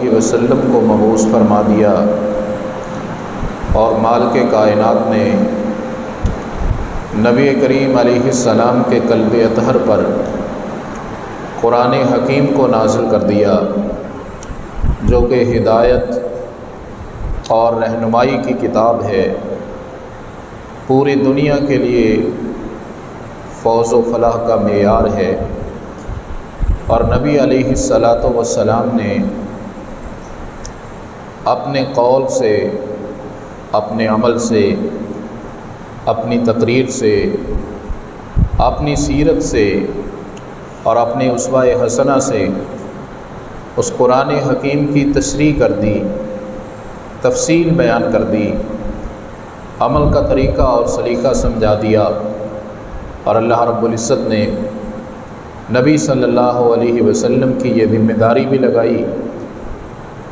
علیہ وسلم کو مبعوث فرما دیا اور مالک کائنات نے نبی کریم علیہ السلام کے قلب اطہر پر قرآن حکیم کو نازل کر دیا، جو کہ ہدایت اور رہنمائی کی کتاب ہے، پوری دنیا کے لیے فوز و فلاح کا معیار ہے۔ اور نبی علیہ السلام نے اپنے قول سے، اپنے عمل سے، اپنی تقریر سے، اپنی سیرت سے اور اپنے اسوہ حسنہ سے اس قرآن حکیم کی تشریح کر دی، تفصیل بیان کر دی، عمل کا طریقہ اور سلیقہ سمجھا دیا۔ اور اللہ رب العزت نے نبی صلی اللہ علیہ وسلم کی یہ ذمہ داری بھی لگائی،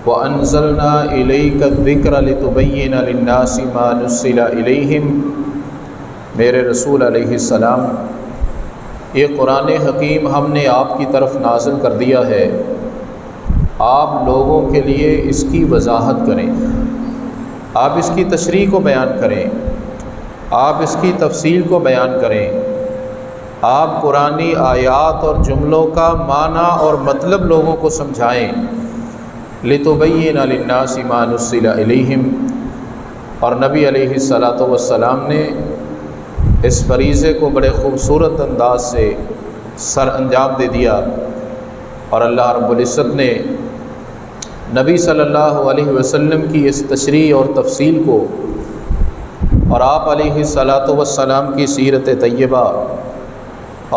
وَأَنزَلْنَا إِلَيْكَ الذِّكْرَ لِتُبَيِّنَ لِلنَّاسِ مَا نُزِّلَ إِلَيْهِمْ۔ میرے رسول علیہ السلام، یہ قرآن حکیم ہم نے آپ کی طرف نازل کر دیا ہے، آپ لوگوں کے لیے اس کی وضاحت کریں، آپ اس کی تشریح کو بیان کریں، آپ اس کی تفصیل کو بیان کریں، آپ قرآنی آیات اور جملوں کا معنی اور مطلب لوگوں کو سمجھائیں۔ لِتُبَيِّنَ لِلنَّاسِ مَا نُزِّلَ إِلَيْهِمْ۔ اور نبی علیہ السلام نے اس فریضے کو بڑے خوبصورت انداز سے سر انجام دے دیا، اور اللہ رب العزت نے نبی صلی اللہ علیہ وسلم کی اس تشریح اور تفصیل کو اور آپ علیہ السلام کی سیرت طیبہ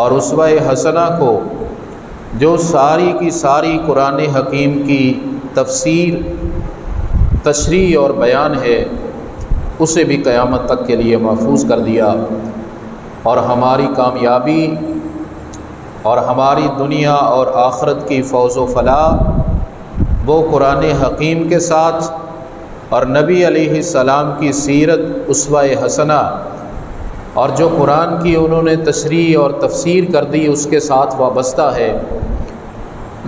اور اسوہ حسنہ کو، جو ساری کی ساری قرآن حکیم کی تفسیر، تشریح اور بیان ہے، اسے بھی قیامت تک کے لیے محفوظ کر دیا۔ اور ہماری کامیابی اور ہماری دنیا اور آخرت کی فوز و فلاح وہ قرآن حکیم کے ساتھ اور نبی علیہ السلام کی سیرت اسوہ حسنہ اور جو قرآن کی انہوں نے تشریح اور تفسیر کر دی اس کے ساتھ وابستہ ہے۔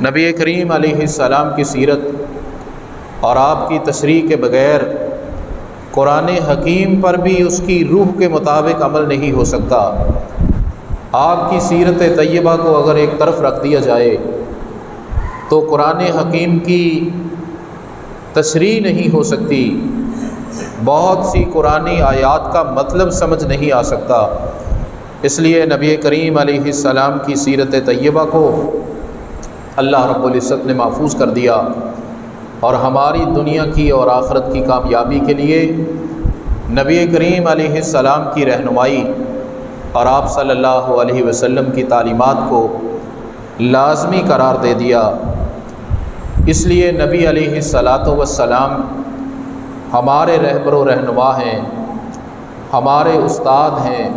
نبی کریم علیہ السلام کی سیرت اور آپ کی تشریح کے بغیر قرآن حکیم پر بھی اس کی روح کے مطابق عمل نہیں ہو سکتا۔ آپ کی سیرت طیبہ کو اگر ایک طرف رکھ دیا جائے تو قرآن حکیم کی تشریح نہیں ہو سکتی، بہت سی قرآنی آیات کا مطلب سمجھ نہیں آ سکتا۔ اس لیے نبی کریم علیہ السلام کی سیرت طیبہ کو اللہ رب العزت نے محفوظ کر دیا، اور ہماری دنیا کی اور آخرت کی کامیابی کے لیے نبی کریم علیہ السلام کی رہنمائی اور آپ صلی اللہ علیہ وسلم کی تعلیمات کو لازمی قرار دے دیا۔ اس لیے نبی علیہ السلام ہمارے رہبر و رہنما ہیں، ہمارے استاد ہیں،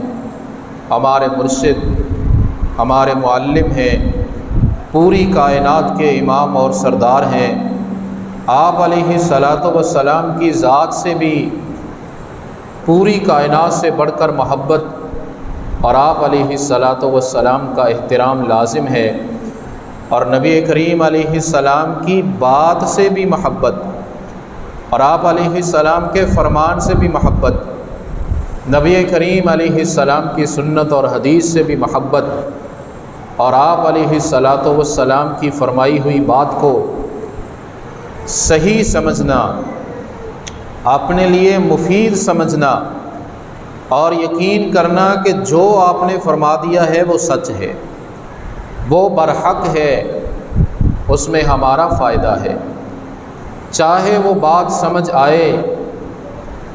ہمارے مرشد، ہمارے معلم ہیں، پوری کائنات کے امام اور سردار ہیں۔ آپ علیہ السلام کی ذات سے بھی پوری کائنات سے بڑھ کر محبت اور آپ علیہ السلام کا احترام لازم ہے، اور نبی کریم علیہ السلام کی بات سے بھی محبت اور آپ علیہ السلام کے فرمان سے بھی محبت، نبی کریم علیہ السلام کی سنت اور حدیث سے بھی محبت، اور آپ علیہ السلام کی فرمائی ہوئی بات کو صحیح سمجھنا، اپنے لیے مفید سمجھنا اور یقین کرنا کہ جو آپ نے فرما دیا ہے وہ سچ ہے، وہ برحق ہے، اس میں ہمارا فائدہ ہے، چاہے وہ بات سمجھ آئے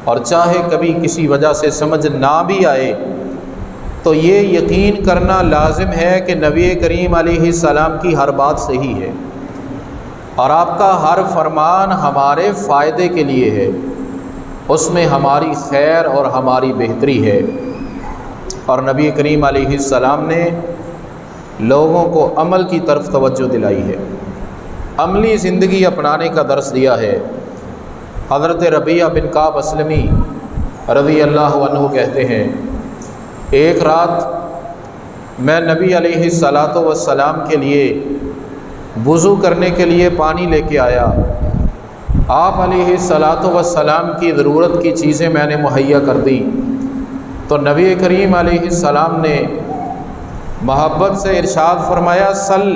اور چاہے کبھی کسی وجہ سے سمجھ نہ بھی آئے، تو یہ یقین کرنا لازم ہے کہ نبی کریم علیہ السلام کی ہر بات صحیح ہے اور آپ کا ہر فرمان ہمارے فائدے کے لیے ہے، اس میں ہماری خیر اور ہماری بہتری ہے۔ اور نبی کریم علیہ السلام نے لوگوں کو عمل کی طرف توجہ دلائی ہے، عملی زندگی اپنانے کا درس دیا ہے۔ حضرت ربیعہ بن کعب اسلمی رضی اللہ عنہ کہتے ہیں، ایک رات میں نبی علیہ السلام کے لیے وضو کرنے کے لیے پانی لے کے آیا، آپ علیہ الصلاۃ والسلام کی ضرورت کی چیزیں میں نے مہیا کر دی، تو نبی کریم علیہ السلام نے محبت سے ارشاد فرمایا سل،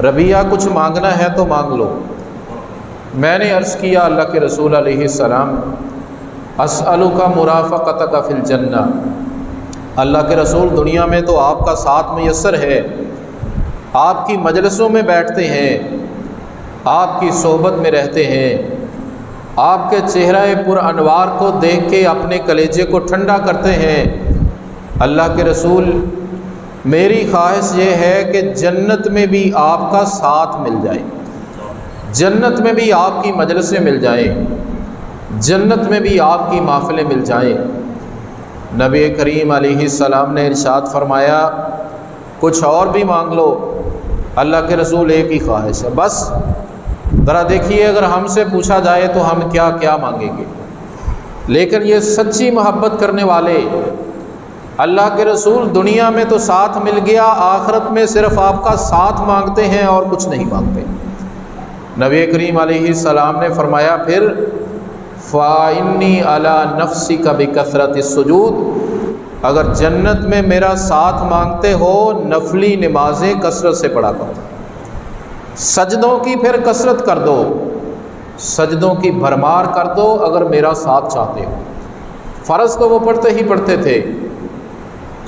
ربیہ کچھ مانگنا ہے تو مانگ لو۔ میں نے عرض کیا اللہ کے رسول علیہ السلام اسألک مرافقتک فی الجنہ، اللہ کے رسول دنیا میں تو آپ کا ساتھ میسر ہے، آپ کی مجلسوں میں بیٹھتے ہیں، آپ کی صحبت میں رہتے ہیں، آپ کے چہرہ پر انوار کو دیکھ کے اپنے کلیجے کو ٹھنڈا کرتے ہیں۔ اللہ کے رسول میری خواہش یہ ہے کہ جنت میں بھی آپ کا ساتھ مل جائے، جنت میں بھی آپ کی مجلسیں مل جائیں، جنت میں بھی آپ کی محفلیں مل جائیں۔ نبی کریم علیہ السلام نے ارشاد فرمایا کچھ اور بھی مانگ لو، اللہ کے رسول ایک ہی خواہش ہے بس۔ ذرا دیکھیے اگر ہم سے پوچھا جائے تو ہم کیا کیا مانگیں گے، لیکن یہ سچی محبت کرنے والے اللہ کے رسول دنیا میں تو ساتھ مل گیا، آخرت میں صرف آپ کا ساتھ مانگتے ہیں اور کچھ نہیں مانگتے۔ نبی کریم علیہ السلام نے فرمایا پھر فَإِنِّي عَلَى نَفْسِكَ بِكَثْرَةِ السُّجُودِ، اگر جنت میں میرا ساتھ مانگتے ہو نفلی نمازیں کثرت سے پڑھا کرو، سجدوں کی پھر کثرت کر دو، سجدوں کی بھرمار کر دو اگر میرا ساتھ چاہتے ہو۔ فرض تو وہ پڑھتے ہی پڑھتے تھے،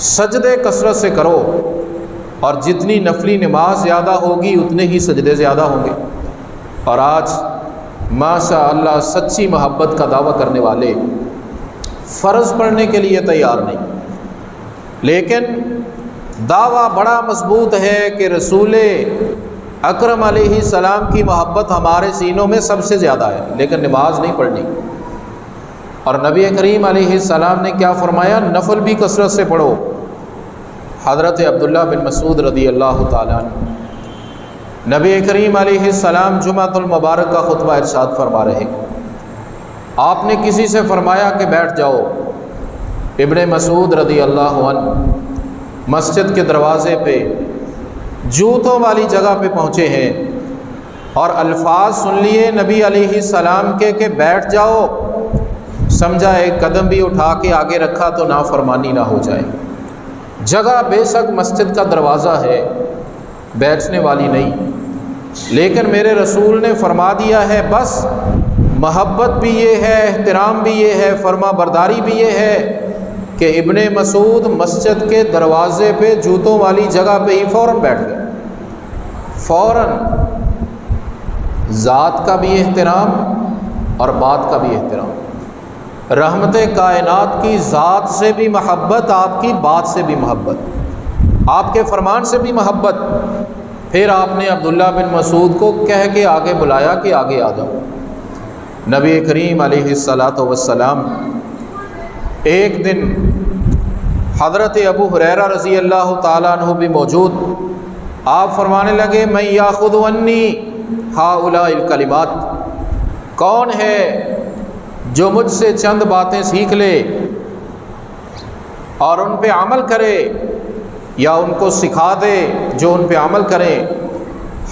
سجدے کثرت سے کرو، اور جتنی نفلی نماز زیادہ ہوگی اتنے ہی سجدے زیادہ ہوں گے۔ اور آج ماشاء اللہ سچی محبت کا دعویٰ کرنے والے فرض پڑھنے کے لیے تیار نہیں، لیکن دعویٰ بڑا مضبوط ہے کہ رسول اکرم علیہ السلام کی محبت ہمارے سینوں میں سب سے زیادہ ہے، لیکن نماز نہیں پڑھنی۔ اور نبی کریم علیہ السلام نے کیا فرمایا، نفل بھی کثرت سے پڑھو۔ حضرت عبداللہ بن مسعود رضی اللہ تعالیٰ عنہ نبی کریم علیہ السلام جمعۃ المبارک کا خطبہ ارشاد فرما رہے، آپ نے کسی سے فرمایا کہ بیٹھ جاؤ، ابن مسعود رضی اللہ عنہ مسجد کے دروازے پہ جوتوں والی جگہ پہ پہنچے ہیں اور الفاظ سن لیے نبی علیہ السلام کے کہ بیٹھ جاؤ، سمجھا ایک قدم بھی اٹھا کے آگے رکھا تو نافرمانی نہ ہو جائے۔ جگہ بے شک مسجد کا دروازہ ہے، بیٹھنے والی نہیں، لیکن میرے رسول نے فرما دیا ہے بس، محبت بھی یہ ہے، احترام بھی یہ ہے، فرما برداری بھی یہ ہے کہ ابن مسعود مسجد کے دروازے پہ جوتوں والی جگہ پہ ہی فوراً بیٹھ گئے، فوراً۔ ذات کا بھی احترام اور بات کا بھی احترام، رحمت کائنات کی ذات سے بھی محبت، آپ کی بات سے بھی محبت، آپ کے فرمان سے بھی محبت۔ پھر آپ نے عبداللہ بن مسعود کو کہہ کے آگے بلایا کہ آگے آ جاؤ۔ نبی کریم علیہ الصلاۃ والسلام ایک دن حضرت ابو ہریرہ رضی اللہ تعالیٰ عنہ بھی موجود، آپ فرمانے لگے من یاخذ عنی ہؤلاء الکلمات، کون ہے جو مجھ سے چند باتیں سیکھ لے اور ان پہ عمل کرے، یا ان کو سکھا دے جو ان پہ عمل کریں۔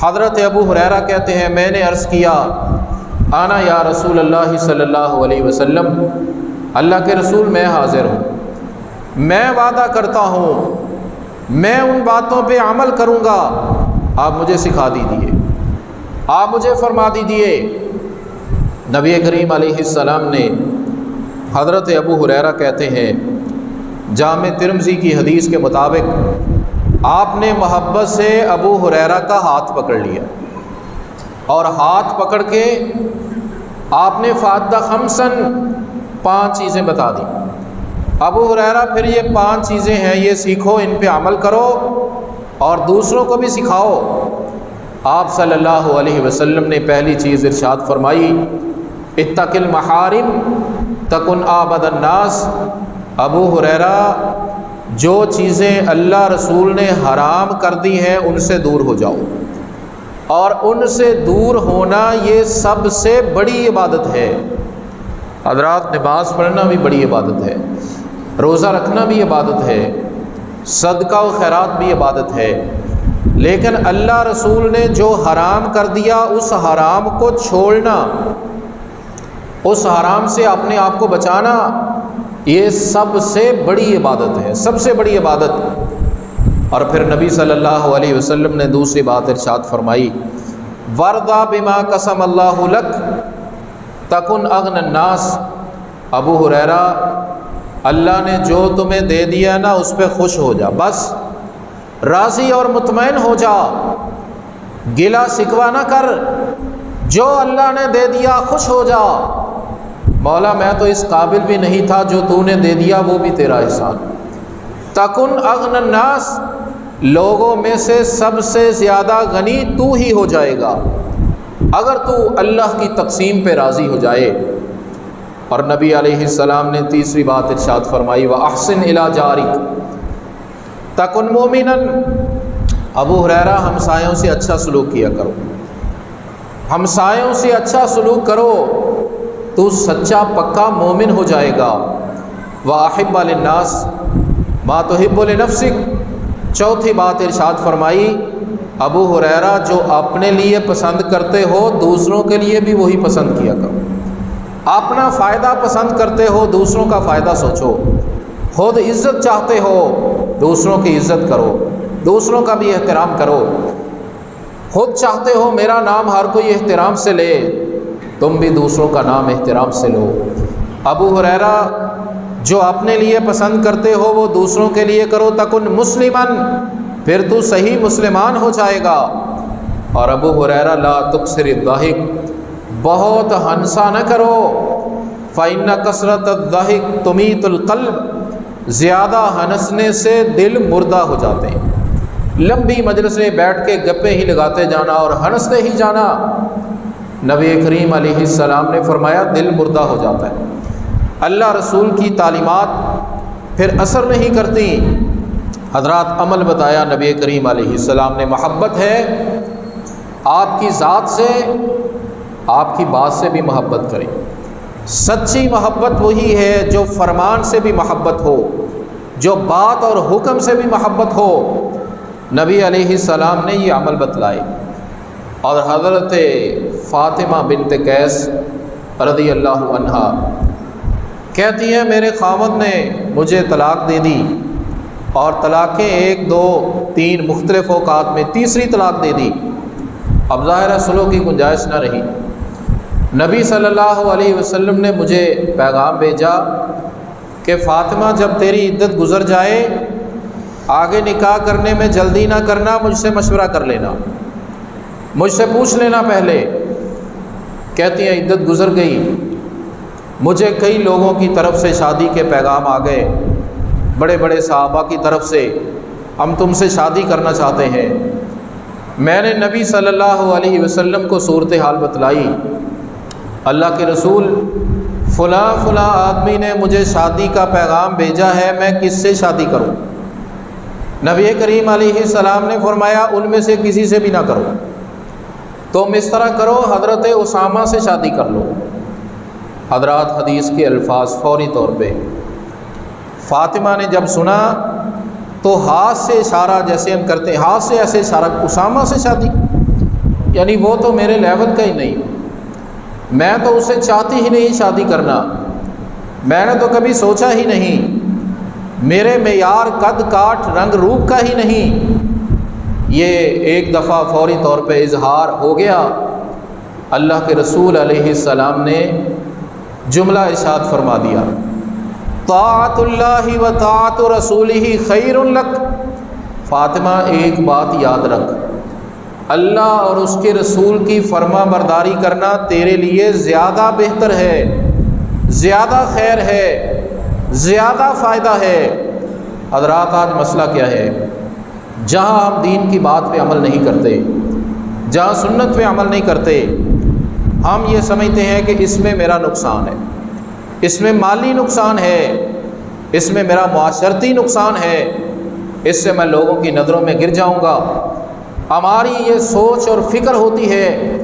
حضرت ابو ہریرہ کہتے ہیں میں نے عرض کیا انا یا رسول اللہ صلی اللہ علیہ وسلم، اللہ کے رسول میں حاضر ہوں، میں وعدہ کرتا ہوں میں ان باتوں پہ عمل کروں گا، آپ مجھے سکھا دیجیے، آپ مجھے فرما دیجیے۔ نبی کریم علیہ السلام نے، حضرت ابو ہریرہ کہتے ہیں جامع ترمذی کی حدیث کے مطابق آپ نے محبت سے ابو ہریرہ کا ہاتھ پکڑ لیا، اور ہاتھ پکڑ کے آپ نے فاتح خمسن 5 چیزیں بتا دی۔ ابو ہریرہ پھر یہ 5 چیزیں ہیں، یہ سیکھو، ان پہ عمل کرو اور دوسروں کو بھی سکھاؤ۔ آپ صلی اللہ علیہ وسلم نے پہلی چیز ارشاد فرمائی اتق المحارم تکن عابد الناس، ابو ہریرہ جو چیزیں اللہ رسول نے حرام کر دی ہیں ان سے دور ہو جاؤ، اور ان سے دور ہونا یہ سب سے بڑی عبادت ہے۔ حضرات نماز پڑھنا بھی بڑی عبادت ہے، روزہ رکھنا بھی عبادت ہے، صدقہ و خیرات بھی عبادت ہے، لیکن اللہ رسول نے جو حرام کر دیا اس حرام کو چھوڑنا، اس حرام سے اپنے آپ کو بچانا، یہ سب سے بڑی عبادت ہے، سب سے بڑی عبادت۔ اور پھر نبی صلی اللہ علیہ وسلم نے دوسری بات ارشاد فرمائی، وَارْضَ بِمَا قَسَمَ اللَّهُ لَكَ تَكُنْ أَغْنَى النَّاسِ۔ ابو ہریرہ، اللہ نے جو تمہیں دے دیا نا اس پہ خوش ہو جا، بس راضی اور مطمئن ہو جا، گلا شکوہ نہ کر، جو اللہ نے دے دیا خوش ہو جا۔ مولا میں تو اس قابل بھی نہیں تھا، جو تو نے دے دیا وہ بھی تیرا احسان۔ تکن اغنى الناس، لوگوں میں سے سب سے زیادہ غنی تو ہی ہو جائے گا اگر تو اللہ کی تقسیم پہ راضی ہو جائے۔ اور نبی علیہ السلام نے تیسری بات ارشاد فرمائی، وَأَحْسِنْ إِلَىٰ جَارِكَ تَكُنْ مُؤْمِنًا۔ ابو ہریرہ، ہمسایوں سے اچھا سلوک کیا کرو، ہمسایوں سے اچھا سلوک کرو، تو سچا پکا مومن ہو جائے گا۔ وَأَحِبَّ لِلنَّاسِ مَا تُحِبُّ لِنَفْسِكَ۔ چوتھی بات ارشاد فرمائی، ابو ہریرہ جو اپنے لیے پسند کرتے ہو دوسروں کے لیے بھی وہی پسند کیا کرو۔ اپنا فائدہ پسند کرتے ہو دوسروں کا فائدہ سوچو، خود عزت چاہتے ہو دوسروں کی عزت کرو، دوسروں کا بھی احترام کرو۔ خود چاہتے ہو میرا نام ہر کوئی احترام سے لے، تم بھی دوسروں کا نام احترام سے لو۔ ابو ہریرہ جو اپنے لیے پسند کرتے ہو وہ دوسروں کے لیے کرو، تکن مسلمن، پھر تو صحیح مسلمان ہو جائے گا۔ اور ابو ہریرہ لا تکثر الضحک، بہت ہنسا نہ کرو، فإن کثرت الضحک تمیت القلب، زیادہ ہنسنے سے دل مردہ ہو جاتے ہیں۔ لمبی مجلس میں بیٹھ کے گپیں ہی لگاتے جانا اور ہنستے ہی جانا، نبی کریم علیہ السلام نے فرمایا دل مردہ ہو جاتا ہے، اللہ رسول کی تعلیمات پھر اثر نہیں کرتی۔ حضرات عمل بتایا نبی کریم علیہ السلام نے، محبت ہے آپ کی ذات سے، آپ کی بات سے بھی محبت کریں۔ سچی محبت وہی ہے جو فرمان سے بھی محبت ہو، جو بات اور حکم سے بھی محبت ہو۔ نبی علیہ السلام نے یہ عمل بتلائے۔ اور حضرت فاطمہ بنت قیس رضی اللہ عنہا کہتی ہیں میرے خاوند نے مجھے طلاق دے دی، اور طلاقیں 1 2 3 مختلف اوقات میں تیسری طلاق دے دی۔ اب ظاہرہ سلوک کی گنجائش نہ رہی۔ نبی صلی اللہ علیہ وسلم نے مجھے پیغام بھیجا کہ فاطمہ جب تیری عدت گزر جائے آگے نکاح کرنے میں جلدی نہ کرنا، مجھ سے مشورہ کر لینا، مجھ سے پوچھ لینا پہلے۔ کہتی ہیں عدت گزر گئی، مجھے کئی لوگوں کی طرف سے شادی کے پیغام آ گئے، بڑے بڑے صحابہ کی طرف سے، ہم تم سے شادی کرنا چاہتے ہیں۔ میں نے نبی صلی اللہ علیہ وسلم کو صورتحال بتلائی، اللہ کے رسول فلاں فلاں آدمی نے مجھے شادی کا پیغام بھیجا ہے، میں کس سے شادی کروں؟ نبی کریم علیہ السلام نے فرمایا ان میں سے کسی سے بھی نہ کرو، تم اس طرح کرو حضرت اسامہ سے شادی کر لو۔ حضرات حدیث کے الفاظ فوری طور پہ فاطمہ نے جب سنا تو ہاتھ سے اشارہ، جیسے ہم کرتے ہیں ہاتھ سے ایسے اشارہ، اسامہ سے شادی، یعنی وہ تو میرے لیول کا ہی نہیں، میں تو اسے چاہتی ہی نہیں شادی کرنا، میں نے تو کبھی سوچا ہی نہیں، میرے معیار قد کاٹ رنگ روپ کا ہی نہیں۔ یہ ایک دفعہ فوری طور پہ اظہار ہو گیا۔ اللہ کے رسول علیہ السلام نے جملہ ارشاد فرما دیا، طاعت اللہ و طاعت رسولہ خیر لک۔ فاطمہ ایک بات یاد رکھ، اللہ اور اس کے رسول کی فرما برداری کرنا تیرے لیے زیادہ بہتر ہے، زیادہ خیر ہے، زیادہ فائدہ ہے۔ حضرات آج مسئلہ کیا ہے؟ جہاں ہم دین کی بات پہ عمل نہیں کرتے، جہاں سنت پہ عمل نہیں کرتے، ہم یہ سمجھتے ہیں کہ اس میں میرا نقصان ہے، اس میں مالی نقصان ہے، اس میں میرا معاشرتی نقصان ہے، اس سے میں لوگوں کی نظروں میں گر جاؤں گا۔ ہماری یہ سوچ اور فکر ہوتی ہے۔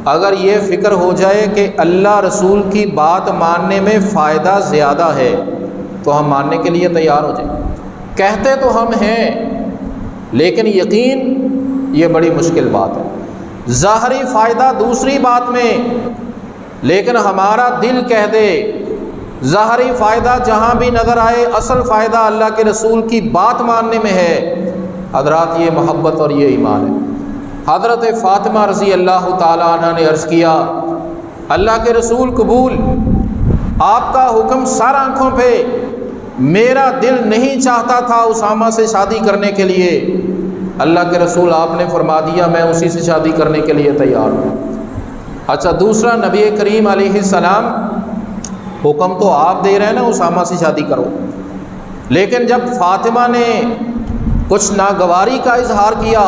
اگر یہ فکر ہو جائے کہ اللہ رسول کی بات ماننے میں فائدہ زیادہ ہے تو ہم ماننے کے لیے تیار ہو جائیں۔ کہتے تو ہم ہیں لیکن یقین یہ بڑی مشکل بات ہے۔ ظاہری فائدہ دوسری بات میں، لیکن ہمارا دل کہہ دے ظاہری فائدہ جہاں بھی نظر آئے، اصل فائدہ اللہ کے رسول کی بات ماننے میں ہے۔ حضرات یہ محبت اور یہ ایمان ہے۔ حضرت فاطمہ رضی اللہ تعالیٰ عنہ نے عرض کیا، اللہ کے رسول قبول، آپ کا حکم سر آنکھوں پہ، میرا دل نہیں چاہتا تھا اسامہ سے شادی کرنے کے لیے، اللہ کے رسول آپ نے فرما دیا میں اسی سے شادی کرنے کے لیے تیار ہوں۔ اچھا دوسرا، نبی کریم علیہ السلام حکم تو آپ دے رہے ہیں نا اسامہ سے شادی کرو، لیکن جب فاطمہ نے کچھ ناگواری کا اظہار کیا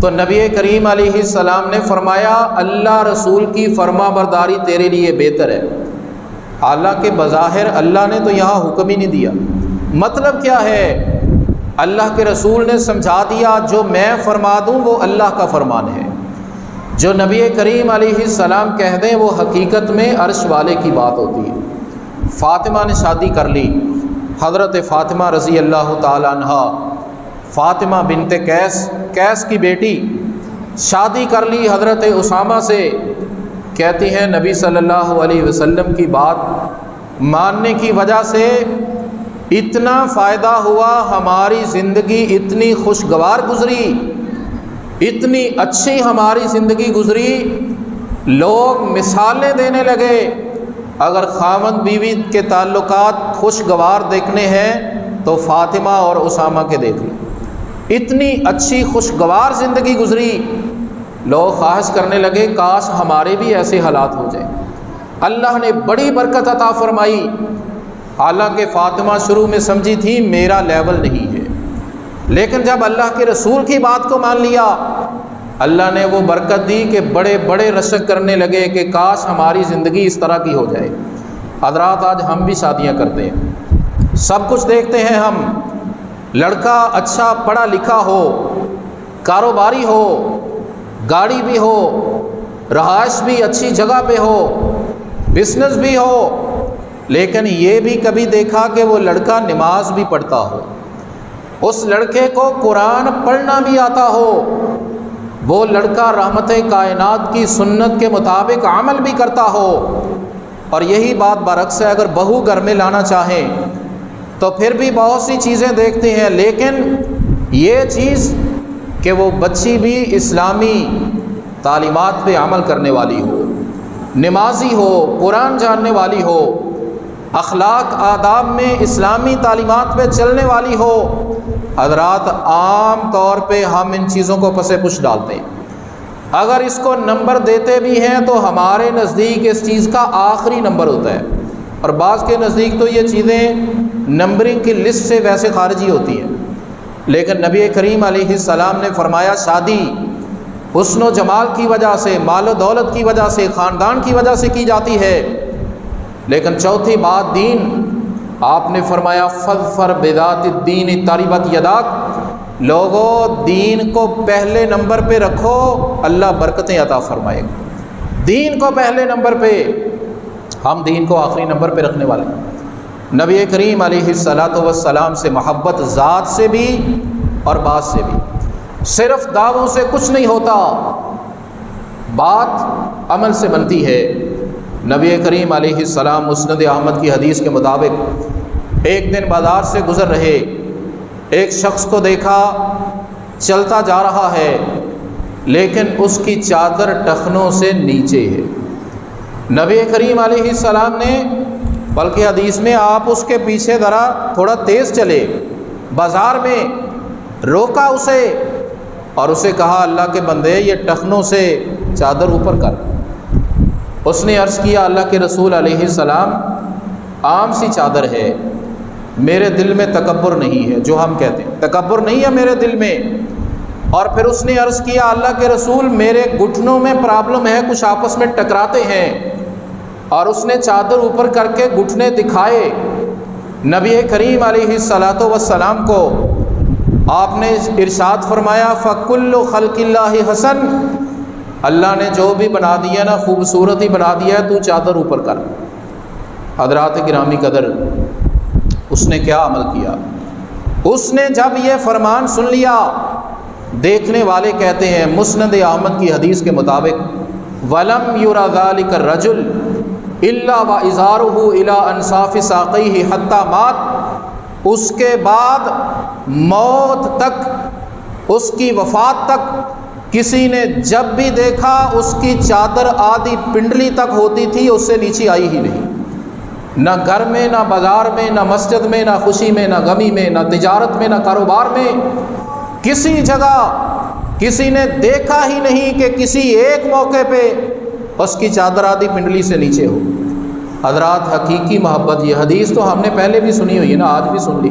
تو نبی کریم علیہ السلام نے فرمایا اللہ رسول کی فرما برداری تیرے لیے بہتر ہے۔ حالانکہ بظاہر اللہ نے تو یہاں حکم ہی نہیں دیا، مطلب کیا ہے، اللہ کے رسول نے سمجھا دیا جو میں فرما دوں وہ اللہ کا فرمان ہے، جو نبی کریم علیہ السلام کہہ دیں وہ حقیقت میں عرش والے کی بات ہوتی ہے۔ فاطمہ نے شادی کر لی، حضرت فاطمہ رضی اللہ تعالیٰ عنہ، فاطمہ بنت قیس کی بیٹی، شادی کر لی حضرت اسامہ سے۔ کہتی ہیں نبی صلی اللہ علیہ وسلم کی بات ماننے کی وجہ سے اتنا فائدہ ہوا، ہماری زندگی اتنی خوشگوار گزری، اتنی اچھی ہماری زندگی گزری، لوگ مثالیں دینے لگے اگر خاوند بیوی کے تعلقات خوشگوار دیکھنے ہیں تو فاطمہ اور اسامہ کے دیکھ لیں، اتنی اچھی خوشگوار زندگی گزری، لوگ خواہش کرنے لگے کاش ہمارے بھی ایسے حالات ہو جائیں۔ اللہ نے بڑی برکت عطا فرمائی، حالانکہ فاطمہ شروع میں سمجھی تھی میرا لیول نہیں ہے، لیکن جب اللہ کے رسول کی بات کو مان لیا اللہ نے وہ برکت دی کہ بڑے بڑے رشک کرنے لگے کہ کاش ہماری زندگی اس طرح کی ہو جائے۔ حضرات آج ہم بھی شادیاں کرتے ہیں، سب کچھ دیکھتے ہیں ہم، لڑکا اچھا پڑھا لکھا ہو، کاروباری ہو، گاڑی بھی ہو، رہائش بھی اچھی جگہ پہ ہو، بزنس بھی ہو، لیکن یہ بھی کبھی دیکھا کہ وہ لڑکا نماز بھی پڑھتا ہو، اس لڑکے کو قرآن پڑھنا بھی آتا ہو، وہ لڑکا رحمت کائنات کی سنت کے مطابق عمل بھی کرتا ہو۔ اور یہی بات برعکس ہے، اگر بہو گھر میں لانا چاہیں تو پھر بھی بہت سی چیزیں دیکھتے ہیں، لیکن یہ چیز کہ وہ بچی بھی اسلامی تعلیمات پہ عمل کرنے والی ہو، نمازی ہو، قرآن جاننے والی ہو، اخلاق آداب میں اسلامی تعلیمات پہ چلنے والی ہو۔ حضرات عام طور پہ ہم ان چیزوں کو پس پش ڈالتے ہیں، اگر اس کو نمبر دیتے بھی ہیں تو ہمارے نزدیک اس چیز کا آخری نمبر ہوتا ہے، اور بعض کے نزدیک تو یہ چیزیں نمبرنگ کی لسٹ سے ویسے خارجی ہوتی ہیں، لیکن نبی کریم علیہ السلام نے فرمایا شادی حسن و جمال کی وجہ سے، مال و دولت کی وجہ سے، خاندان کی وجہ سے کی جاتی ہے، لیکن چوتھی بات دین۔ آپ نے فرمایا فظفر بذات الدین تربت یداک، لوگوں دین کو پہلے نمبر پہ رکھو، اللہ برکتیں عطا فرمائے گا۔ دین کو پہلے نمبر پہ، ہم دین کو آخری نمبر پہ رکھنے والے ہیں۔ نبی کریم علیہ السلام سے محبت ذات سے بھی اور بات سے بھی، صرف دعووں سے کچھ نہیں ہوتا، بات عمل سے بنتی ہے۔ نبی کریم علیہ السلام مسند احمد کی حدیث کے مطابق ایک دن بازار سے گزر رہے، ایک شخص کو دیکھا چلتا جا رہا ہے لیکن اس کی چادر ٹخنوں سے نیچے ہے۔ نبی کریم علیہ السلام نے، بلکہ حدیث میں آپ اس کے پیچھے ذرا تھوڑا تیز چلے، بازار میں روکا اسے اور اسے کہا اللہ کے بندے یہ ٹخنوں سے چادر اوپر کر۔ اس نے عرض کیا اللہ کے رسول علیہ السلام عام سی چادر ہے، میرے دل میں تکبر نہیں ہے، جو ہم کہتے ہیں تکبر نہیں ہے میرے دل میں۔ اور پھر اس نے عرض کیا اللہ کے رسول میرے گھٹنوں میں پرابلم ہے، کچھ آپس میں ٹکراتے ہیں، اور اس نے چادر اوپر کر کے گھٹنے دکھائے۔ نبی کریم علیہ السلام کو آپ نے ارشاد فرمایا فَكُلُّ خَلْقِ اللَّهِ حَسَنٌ، اللہ نے جو بھی بنا دیا نا خوبصورت ہی بنا دیا ہے، تو چادر اوپر کر۔ حضرات گرامی قدر، اس نے کیا عمل کیا؟ اس نے جب یہ فرمان سن لیا، دیکھنے والے کہتے ہیں مسند احمد کی حدیث کے مطابق وَلَمْ يُرَ ذَلِكَ الرَّجُلُ إِلَّا وَإِزَارُهُ إِلَىٰ أَنْصَافِ سَاقَيْهِ حَتَّى مَاتَ، اس کے بعد موت تک، اس کی وفات تک کسی نے جب بھی دیکھا اس کی چادر آدھی پنڈلی تک ہوتی تھی، اس سے نیچے آئی ہی نہیں، نہ گھر میں، نہ بازار میں، نہ مسجد میں، نہ خوشی میں، نہ غمی میں، نہ تجارت میں، نہ کاروبار میں، کسی جگہ کسی نے دیکھا ہی نہیں کہ کسی ایک موقع پہ اس کی چادر آدھی پنڈلی سے نیچے ہو۔ حضرات حقیقی محبت، یہ حدیث تو ہم نے پہلے بھی سنی ہوئی ہے نا، آج بھی سن لی،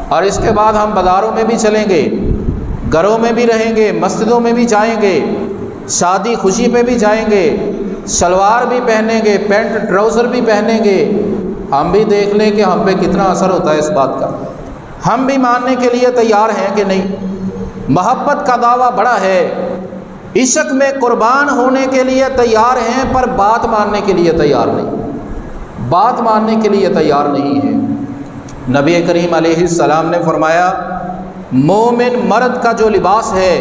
اور اس کے بعد ہم بازاروں میں بھی چلیں گے، گھروں میں بھی رہیں گے، مسجدوں میں بھی جائیں گے، شادی خوشی پہ بھی جائیں گے، شلوار بھی پہنیں گے، پینٹ ٹراؤزر بھی پہنیں گے، ہم بھی دیکھ لیں کہ ہم پہ کتنا اثر ہوتا ہے اس بات کا، ہم بھی ماننے کے لیے تیار ہیں کہ نہیں؟ محبت کا دعویٰ بڑا ہے، عشق میں قربان ہونے کے لیے تیار ہیں، پر بات ماننے کے لیے تیار نہیں، بات ماننے کے لیے تیار نہیں ہے۔ نبی کریم علیہ السلام نے فرمایا مومن مرد کا جو لباس ہے،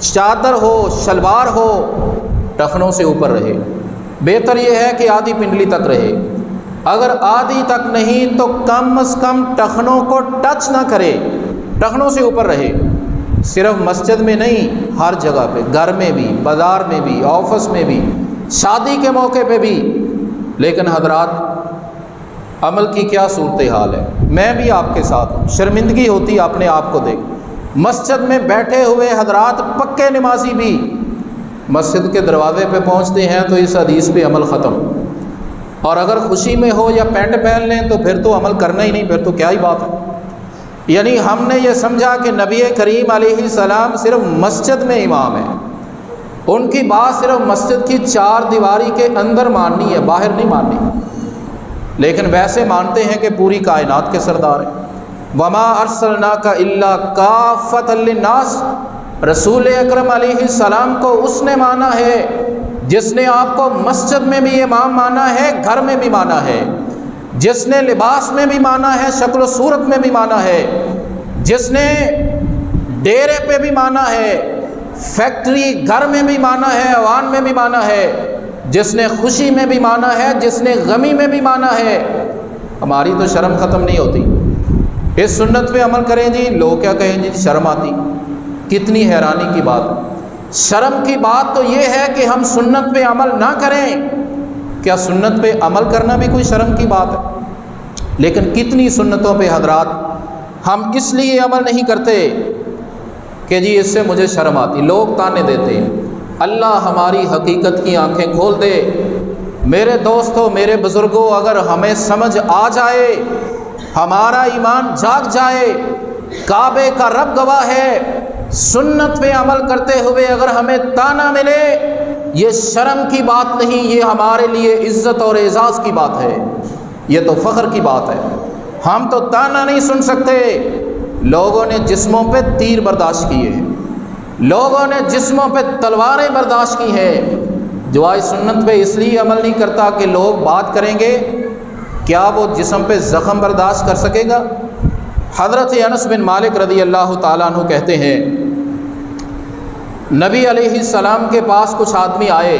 چادر ہو، شلوار ہو، ٹخنوں سے اوپر رہے، بہتر یہ ہے کہ آدھی پنڈلی تک رہے، اگر آدھی تک نہیں تو کم از کم ٹخنوں کو ٹچ نہ کرے، ٹخنوں سے اوپر رہے، صرف مسجد میں نہیں، ہر جگہ پہ، گھر میں بھی، بازار میں بھی، آفس میں بھی، شادی کے موقع پہ بھی۔ لیکن حضرات عمل کی کیا صورتحال ہے؟ میں بھی آپ کے ساتھ ہوں، شرمندگی ہوتی ہے اپنے آپ کو دیکھ۔ مسجد میں بیٹھے ہوئے حضرات پکے نمازی بھی مسجد کے دروازے پہ پہنچتے ہیں تو اس حدیث پہ عمل ختم، اور اگر خوشی میں ہو یا پینٹ پہن لیں تو پھر تو عمل کرنا ہی نہیں، پھر تو کیا ہی بات ہے۔ یعنی ہم نے یہ سمجھا کہ نبی کریم علیہ السلام صرف مسجد میں امام ہیں، ان کی بات صرف مسجد کی چار دیواری کے اندر ماننی ہے، باہر نہیں ماننی، لیکن ویسے مانتے ہیں کہ پوری کائنات کے سردار ہیں۔ وما ارسلناک الا کافۃ للناس، رسول اکرم علیہ السلام کو اس نے مانا ہے جس نے آپ کو مسجد میں بھی امام مانا ہے، گھر میں بھی مانا ہے، جس نے لباس میں بھی مانا ہے، شکل و صورت میں بھی مانا ہے، جس نے ڈیرے پہ بھی مانا ہے، فیکٹری گھر میں بھی مانا ہے، ایوان میں بھی مانا ہے، جس نے خوشی میں بھی مانا ہے، جس نے غمی میں بھی مانا ہے۔ ہماری تو شرم ختم نہیں ہوتی، اس سنت پہ عمل کریں جی، لوگ کیا کہیں جی، شرم آتی، کتنی حیرانی کی بات۔ شرم کی بات تو یہ ہے کہ ہم سنت پہ عمل نہ کریں، کیا سنت پہ عمل کرنا بھی کوئی شرم کی بات ہے؟ لیکن کتنی سنتوں پہ حضرات ہم اس لیے عمل نہیں کرتے کہ جی اس سے مجھے شرم آتی، لوگ تانے دیتے ہیں۔ اللہ ہماری حقیقت کی آنکھیں کھول دے۔ میرے دوستوں، میرے بزرگوں، اگر ہمیں سمجھ آ جائے، ہمارا ایمان جاگ جائے، کعبے کا رب گواہ ہے، سنت پہ عمل کرتے ہوئے اگر ہمیں تانا ملے، یہ شرم کی بات نہیں، یہ ہمارے لیے عزت اور اعزاز کی بات ہے، یہ تو فخر کی بات ہے۔ ہم تو تانا نہیں سن سکتے، لوگوں نے جسموں پہ تیر برداشت کیے ہیں، لوگوں نے جسموں پہ تلواریں برداشت کی ہیں۔ جو آج سنت پہ اس لیے عمل نہیں کرتا کہ لوگ بات کریں گے، کیا وہ جسم پہ زخم برداشت کر سکے گا؟ حضرت انس بن مالک رضی اللہ تعالیٰ عنہ کہتے ہیں نبی علیہ السلام کے پاس کچھ آدمی آئے،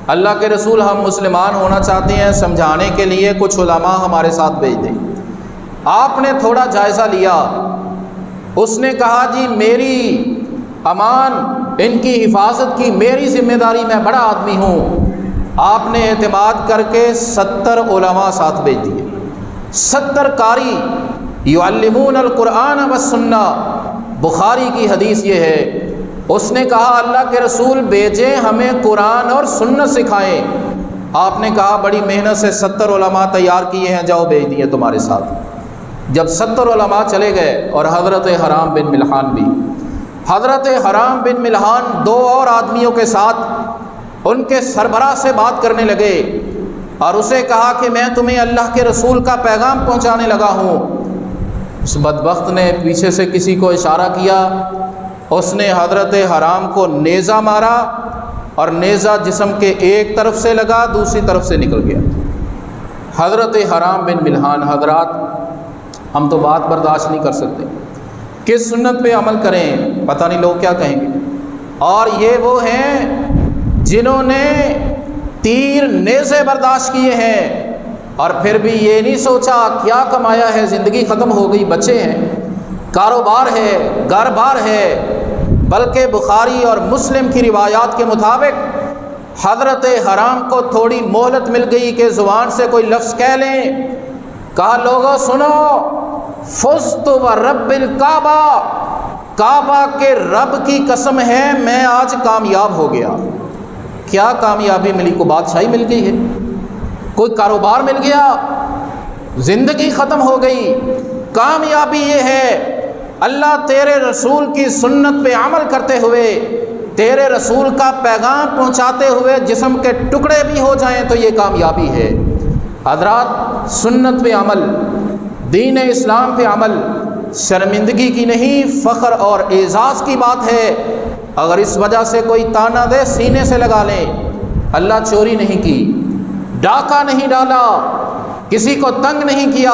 اللہ کے رسول ہم مسلمان ہونا چاہتے ہیں، سمجھانے کے لیے کچھ علماء ہمارے ساتھ بھیج دیں۔ آپ نے تھوڑا جائزہ لیا، اس نے کہا جی میری امان، ان کی حفاظت کی میری ذمہ داری، میں بڑا آدمی ہوں۔ آپ نے اعتماد کر کے 70 علماء ساتھ بھیج دیے، 70 قاری یعلمون القرآن والسنہ، بخاری کی حدیث یہ ہے۔ اس نے کہا اللہ کے رسول بھیجیں، ہمیں قرآن اور سنت سکھائیں۔ آپ نے کہا بڑی محنت سے 70 علماء تیار کیے ہیں، جاؤ بھیج دیے تمہارے ساتھ۔ جب 70 علماء چلے گئے اور حضرت حرام بن ملحان بھی، حضرت حرام بن ملحان 2 اور آدمیوں کے ساتھ ان کے سربراہ سے بات کرنے لگے اور اسے کہا کہ میں تمہیں اللہ کے رسول کا پیغام پہنچانے لگا ہوں۔ اس بدبخت نے پیچھے سے کسی کو اشارہ کیا، اس نے حضرت حرام کو نیزہ مارا اور نیزہ جسم کے ایک طرف سے لگا، دوسری طرف سے نکل گیا۔ حضرت حرام بن ملحان، حضرات ہم تو بات برداشت نہیں کر سکتے، کس سنت پہ عمل کریں، پتہ نہیں لوگ کیا کہیں گے۔ اور یہ وہ ہیں جنہوں نے تیر نیزے برداشت کیے ہیں اور پھر بھی یہ نہیں سوچا کیا کمایا ہے، زندگی ختم ہو گئی، بچے ہیں، کاروبار ہے، گھر بار ہے، بلکہ بخاری اور مسلم کی روایات کے مطابق حضرت حرام کو تھوڑی مہلت مل گئی کہ زبان سے کوئی لفظ کہہ لیں، کہا لوگوں سنو، فزت ورب الکعبہ، کعبہ کے رب کی قسم ہے میں آج کامیاب ہو گیا۔ کیا کامیابی ملی؟ کو بادشاہی مل گئی ہے، کوئی کاروبار مل گیا، زندگی ختم ہو گئی۔ کامیابی یہ ہے اللہ تیرے رسول کی سنت پہ عمل کرتے ہوئے، تیرے رسول کا پیغام پہنچاتے ہوئے جسم کے ٹکڑے بھی ہو جائیں تو یہ کامیابی ہے۔ حضرات، سنت پہ عمل، دین اسلام پہ عمل شرمندگی کی نہیں، فخر اور اعزاز کی بات ہے۔ اگر اس وجہ سے کوئی تانا دے سینے سے لگا لیں، اللہ چوری نہیں کی، ڈاکہ نہیں ڈالا، کسی کو تنگ نہیں کیا۔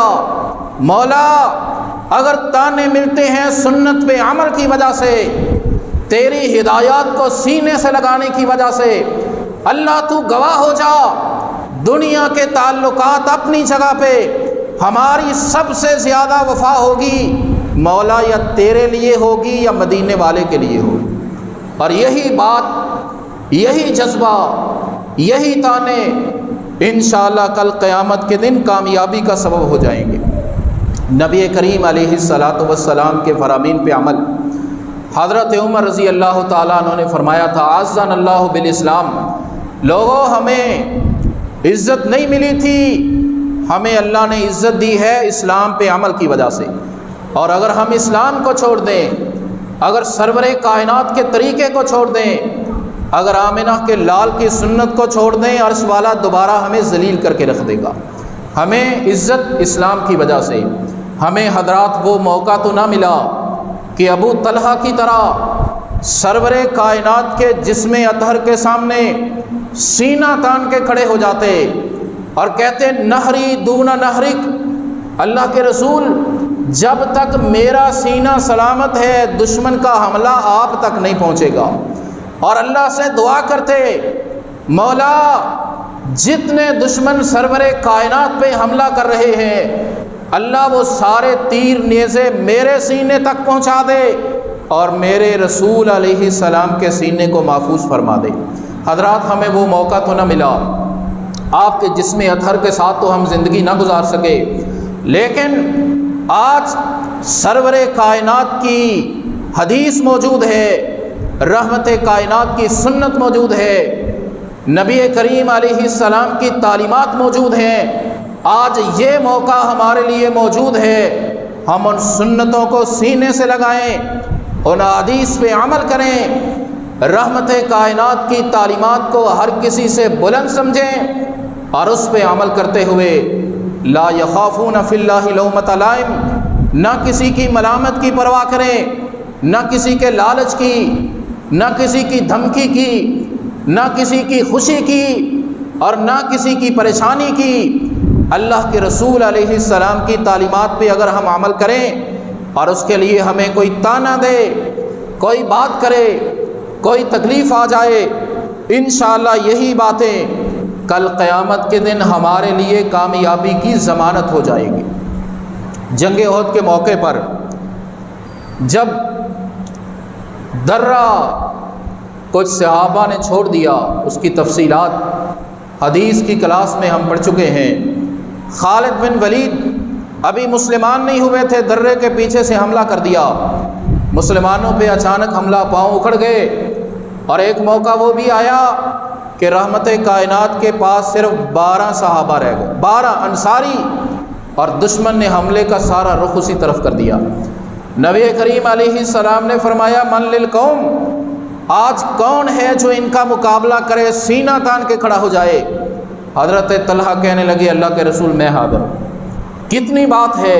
مولا اگر تانے ملتے ہیں سنت پہ عمل کی وجہ سے، تیری ہدایات کو سینے سے لگانے کی وجہ سے، اللہ تو گواہ ہو جا، دنیا کے تعلقات اپنی جگہ پہ ہماری سب سے زیادہ وفا ہوگی مولا یا تیرے لیے ہوگی یا مدینے والے کے لیے ہوگی۔ اور یہی بات، یہی جذبہ، یہی تانے انشاءاللہ کل قیامت کے دن کامیابی کا سبب ہو جائیں گے۔ نبی کریم علیہ الصلاۃ والسلام کے فرامین پہ عمل۔ حضرت عمر رضی اللہ تعالیٰ عنہ نے فرمایا تھا اعزنا اللہ بالاسلام، لوگوں ہمیں عزت نہیں ملی تھی، ہمیں اللہ نے عزت دی ہے اسلام پہ عمل کی وجہ سے۔ اور اگر ہم اسلام کو چھوڑ دیں، اگر سرور کائنات کے طریقے کو چھوڑ دیں، اگر آمنہ کے لال کی سنت کو چھوڑ دیں، عرش والا دوبارہ ہمیں ذلیل کر کے رکھ دے گا۔ ہمیں عزت اسلام کی وجہ سے، ہمیں حضرات وہ موقع تو نہ ملا کہ ابو طلحہ کی طرح سرور کائنات کے جسم اطہر کے سامنے سینہ تان کے کھڑے ہو جاتے اور کہتے نہری دون نہرک، اللہ کے رسول جب تک میرا سینہ سلامت ہے دشمن کا حملہ آپ تک نہیں پہنچے گا۔ اور اللہ سے دعا کرتے مولا جتنے دشمن سرور کائنات پہ حملہ کر رہے ہیں اللہ وہ سارے تیر نیزے میرے سینے تک پہنچا دے اور میرے رسول علیہ السلام کے سینے کو محفوظ فرما دے۔ حضرات ہمیں وہ موقع تو نہ ملا، آپ کے جسم اطہر کے ساتھ تو ہم زندگی نہ گزار سکے، لیکن آج سرور کائنات کی حدیث موجود ہے، رحمت کائنات کی سنت موجود ہے، نبی کریم علیہ السلام کی تعلیمات موجود ہیں۔ آج یہ موقع ہمارے لیے موجود ہے، ہم ان سنتوں کو سینے سے لگائیں، ان حدیث پہ عمل کریں، رحمت کائنات کی تعلیمات کو ہر کسی سے بلند سمجھیں اور اس پہ عمل کرتے ہوئے لا یخافون فی اللہ لومۃ لائم، نہ کسی کی ملامت کی پرواہ کریں، نہ کسی کے لالچ کی، نہ کسی کی دھمکی کی، نہ کسی کی خوشی کی اور نہ کسی کی پریشانی کی۔ اللہ کے رسول علیہ السلام کی تعلیمات پہ اگر ہم عمل کریں اور اس کے لیے ہمیں کوئی تانا دے، کوئی بات کرے، کوئی تکلیف آ جائے، انشاءاللہ یہی باتیں کل قیامت کے دن ہمارے لیے کامیابی کی ضمانت ہو جائے گی۔ جنگ احد کے موقع پر جب درہ کچھ صحابہ نے چھوڑ دیا، اس کی تفصیلات حدیث کی کلاس میں ہم پڑھ چکے ہیں۔ خالد بن ولید ابھی مسلمان نہیں ہوئے تھے، درے کے پیچھے سے حملہ کر دیا، مسلمانوں پہ اچانک حملہ، پاؤں اکھڑ گئے۔ اور ایک موقع وہ بھی آیا کہ رحمت کائنات کے پاس صرف 12 صحابہ رہ گئے، 12 انصاری، اور دشمن نے حملے کا سارا رخ اسی طرف کر دیا۔ نبی کریم علیہ السلام نے فرمایا من للقوم، آج کون ہے جو ان کا مقابلہ کرے، سینہ تان کے کھڑا ہو جائے۔ حضرت طلحہ کہنے لگے اللہ کے رسول میں حاضر ہوں۔ کتنی بات ہے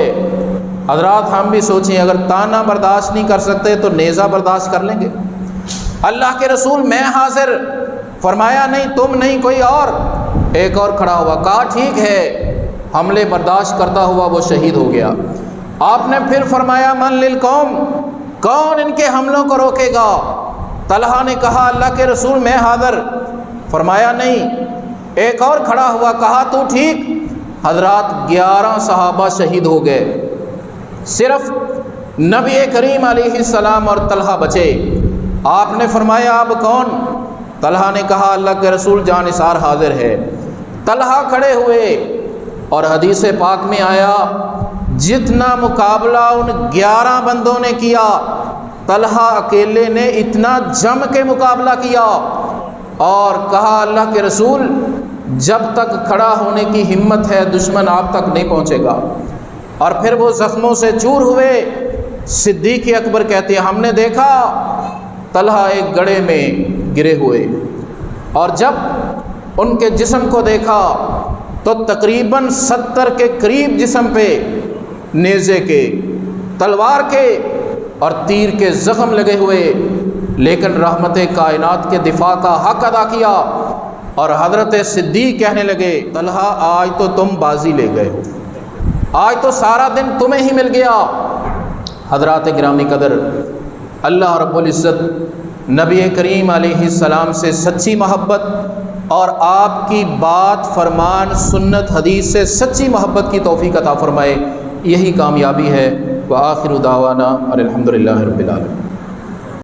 حضرات، ہم بھی سوچیں اگر تانا برداشت نہیں کر سکتے تو نیزہ برداشت کر لیں گے۔ اللہ کے رسول میں حاضر، فرمایا نہیں تم نہیں کوئی اور۔ ایک اور کھڑا ہوا، کہا ٹھیک ہے، حملے برداشت کرتا ہوا وہ شہید ہو گیا۔ آپ نے پھر فرمایا من للقوم، کون ان کے حملوں کو روکے گا؟ طلحہ نے کہا اللہ کے رسول میں حاضر۔ فرمایا نہیں۔ ایک اور کھڑا ہوا، کہا تو ٹھیک۔ حضرات 11 صحابہ شہید ہو گئے، صرف نبی کریم علیہ السلام اور طلحہ بچے۔ آپ نے فرمایا اب کون؟ طلحہ نے کہا اللہ کے رسول جان نثار حاضر ہے۔ طلحہ کھڑے ہوئے اور حدیث پاک میں آیا جتنا مقابلہ ان 11 بندوں نے کیا، طلحہ اکیلے نے اتنا جم کے مقابلہ کیا، اور کہا اللہ کے رسول جب تک کھڑا ہونے کی ہمت ہے دشمن آپ تک نہیں پہنچے گا۔ اور پھر وہ زخموں سے چور ہوئے۔ صدیق اکبر کہتے ہیں ہم نے دیکھا طلحہ ایک گڑھے میں گرے ہوئے، اور جب ان کے جسم کو دیکھا تو تقریباً 70 کے قریب جسم پہ نیزے کے، تلوار کے اور تیر کے زخم لگے ہوئے، لیکن رحمت کائنات کے دفاع کا حق ادا کیا۔ اور حضرت صدیق کہنے لگے طلحہ آج تو تم بازی لے گئے ہو، آج تو سارا دن تمہیں ہی مل گیا۔ حضرات گرامی قدر، اللہ رب العزت نبی کریم علیہ السلام سے سچی محبت اور آپ کی بات فرمان سنت حدیث سے سچی محبت کی توفیق عطا فرمائے، یہی کامیابی ہے۔ وآخر دعوانا الحمدللہ رب العالمین۔